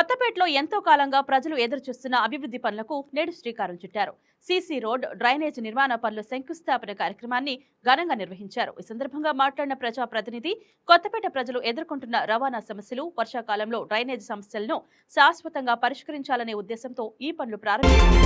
కొత్తపేటలో ఎంతో కాలంగా ప్రజలు ఎదురుచూస్తున్న అభివృద్ధి పనులకు నేడు శ్రీకారం చుట్టారు. సీసీ రోడ్, డ్రైనేజ్ నిర్మాణ పనుల శంకుస్థాపన కార్యక్రమాన్ని ఘనంగా నిర్వహించారు. ఈ సందర్భంగా మాట్లాడిన ప్రజాప్రతినిధి, కొత్తపేట ప్రజలు ఎదుర్కొంటున్న రవాణా సమస్యలు, వర్షాకాలంలో డ్రైనేజ్ సమస్యలను శాశ్వతంగా పరిష్కరించాలనే ఉద్దేశంతో ఈ పనులు ప్రారంభించారు.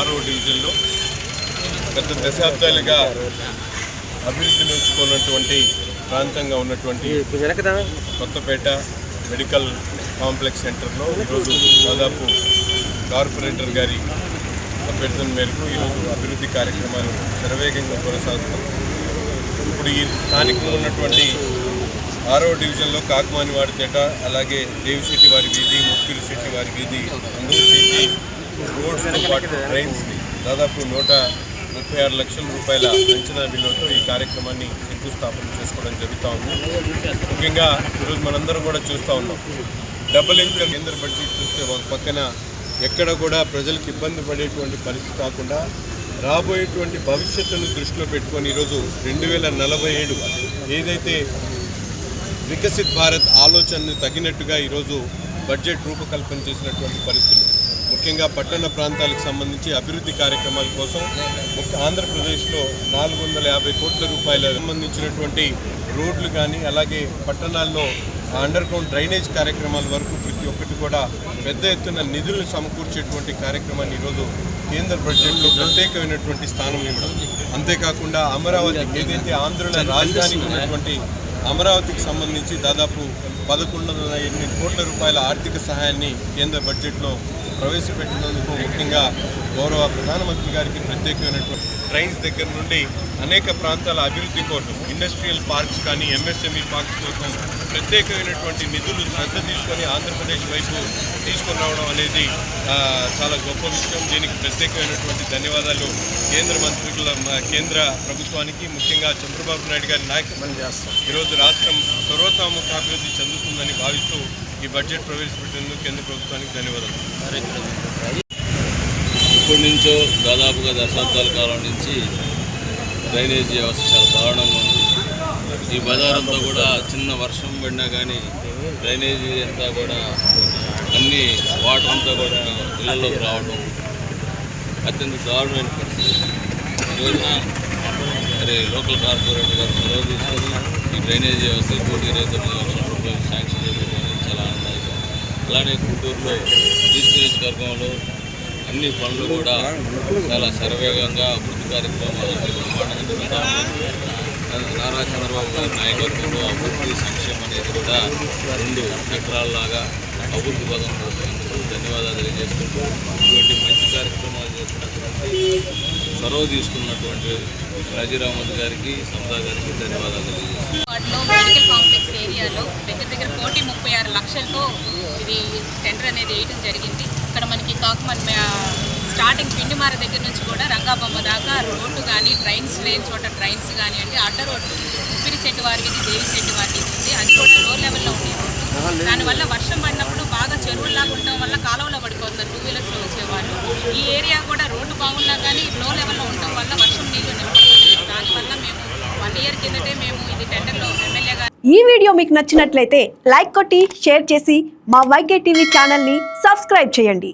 ఆరో డివిజన్లో గత దశాబ్దాలుగా అభివృద్ధి నోచుకున్నటువంటి ప్రాంతంగా ఉన్నటువంటి కొత్తపేట మెడికల్ కాంప్లెక్స్ సెంటర్లో ఈరోజు దాదాపు కార్పొరేటర్ గారి అభ్యర్థన మేరకు ఈరోజు అభివృద్ధి కార్యక్రమాలు శరవేగంగా కొనసాగుతాయి. ఇప్పుడు ఈ స్థానికంగా ఉన్నటువంటి ఆరో డివిజన్లో కాకుమానివాడితేట, అలాగే దేవిశెట్టి వారి వీధి, ముక్కిరి శెట్టి వారి వీధి, అందూరు సిటీ రోడ్స్తో పాటు ట్రైన్స్ని దాదాపు 136 లక్షల రూపాయల అంచనా బిల్లుతో ఈ కార్యక్రమాన్ని శంకుస్థాపన చేసుకోవడం జరుగుతూ ఉంది. ముఖ్యంగా ఈరోజు మనందరం కూడా చూస్తూ ఉన్నాం, డబుల్ ఇంజన్ కేంద్ర బడ్జెట్ చూస్తే ఒక పక్కన ఎక్కడ కూడా ప్రజలకు ఇబ్బంది పడేటువంటి పరిస్థితి కాకుండా రాబోయేటువంటి భవిష్యత్తును దృష్టిలో పెట్టుకొని ఈరోజు 2047 ఏదైతే వికసిత్ భారత్ ఆలోచనను తగినట్టుగా ఈరోజు బడ్జెట్ రూపకల్పన చేసినటువంటి పరిస్థితులు, ముఖ్యంగా పట్టణ ప్రాంతాలకు సంబంధించి అభివృద్ధి కార్యక్రమాల కోసం ఆంధ్రప్రదేశ్లో 450 కోట్ల రూపాయల సంబంధించినటువంటి రోడ్లు కానీ, అలాగే పట్టణాల్లో అండర్ గ్రౌండ్ డ్రైనేజ్ కార్యక్రమాల వరకు ప్రతి ఒక్కటి కూడా పెద్ద ఎత్తున నిధులను సమకూర్చేటువంటి కార్యక్రమాన్ని ఈరోజు కేంద్ర బడ్జెట్లో ప్రత్యేకమైనటువంటి స్థానం ఇవ్వడం. అంతేకాకుండా అమరావతి ఏదైతే ఆంధ్రుల రాజధానికి ఉన్నటువంటి అమరావతికి సంబంధించి దాదాపు 1108 కోట్ల రూపాయల ఆర్థిక సహాయాన్ని కేంద్ర బడ్జెట్లో ప్రవేశపెట్టినందుకు ముఖ్యంగా గౌరవ ప్రధానమంత్రి గారికి ప్రత్యేకమైనటువంటి ట్రైన్స్ దగ్గర నుండి అనేక ప్రాంతాల అభివృద్ధి కోసం, ఇండస్ట్రియల్ పార్క్స్ కానీ, ఎంఎస్ఎంఈ పార్క్స్ కోసం ప్రత్యేకమైనటువంటి నిధులు శ్రద్ధ తీసుకొని ఆంధ్రప్రదేశ్ వైపు తీసుకుని రావడం అనేది చాలా గొప్ప విషయం. దీనికి ప్రత్యేకమైనటువంటి ధన్యవాదాలు కేంద్ర ప్రభుత్వానికి, ముఖ్యంగా చంద్రబాబు నాయుడు గారి నాయకత్వం చేస్తాం. ఈరోజు రాష్ట్రం సర్వతోముఖ అభివృద్ధి చెందుతుందని భావిస్తూ ఈ బడ్జెట్ ప్రవేశపెట్టేందుకు కేంద్ర ప్రభుత్వానికి ధన్యవాదాలు. ఇప్పటి నుంచో దాదాపుగా దశాబ్దాల కాలం నుంచి డ్రైనేజీ వ్యవస్థ చాలా దారుణంగా ఉంది. ఈ బజారంతా కూడా చిన్న వర్షం పడినా కానీ డ్రైనేజీ అంతా కూడా అన్ని వాటర్ అంతా కూడా ఇళ్లలోకి రావడం అత్యంత దారుణమైన పరిస్థితి. ఈ రోజున మరి లోకల్ కార్పొరేటర్ గారు చొరవ తీసుకొని ఈ డ్రైనేజీ వ్యవస్థ 129 లక్షల రూపాయలు శాంక్షన్ చేయడం చాలా ఆనందదాయకం. అలానే గుంటూరులో ఈస్ట్ నియోజకవర్గంలో అన్ని పనులు కూడా చాలా శరవేగంగా అభివృద్ధి కార్యక్రమాలు నారా చంద్రబాబు గారి నాయకత్వంలో అభివృద్ధి సంక్షేమం అనేది కూడా 2 చక్రాలలాగా అభివృద్ధి పదం పోతున్నందుకు ధన్యవాదాలు తెలియజేసుకుంటూ ఇటువంటి మంచి కార్యక్రమాలు చేస్తున్నటువంటి చొరవ తీసుకున్నటువంటి రాజీరావు అహ్మద్ గారికి, సమతా గారికి ధన్యవాదాలు తెలియజేస్తున్నాను. మెడికల్ కాంప్లెక్స్ ఏరియాలో దగ్గర 136 లక్షలతో ఇది టెండర్ అనేది వేయడం జరిగింది. ఇక్కడ మనకి కాకుమన్ స్టార్టింగ్ పిండిమార దగ్గర నుంచి కూడా రంగాబొమ్మ దాకా రోడ్డు కానీ, ట్రైన్స్ లేని చోట ట్రైన్స్ కానివ్వండి, అడ్డ రోడ్డు ముప్పిరి శెట్టి వారికి, దేవిశెట్టి వారికి ఉంది, అది కూడా లో లెవెల్లో ఉంది రోడ్డు. దానివల్ల వర్షం పడినప్పుడు బాగా చెరువుల్లాగా ఉండడం వల్ల కాలువలో పడిపోతారు 2 వీలర్స్లో వచ్చేవాళ్ళు. ఈ ఏరియా కూడా రోడ్డు బాగున్నా కానీ లో లెవెల్లో ఉండడం వల్ల వర్షం నీళ్లు నిలబడుతుంది. దానివల్ల మేము 1 ఇయర్ కిందటే మేము ఇది టెండర్లో ఎమ్మెల్యే గారు. ఈ వీడియో మీకు నచ్చినట్లయితే లైక్ కొట్టి షేర్ చేసి మా వైకే టీవీ ఛానల్ని సబ్స్క్రైబ్ చేయండి.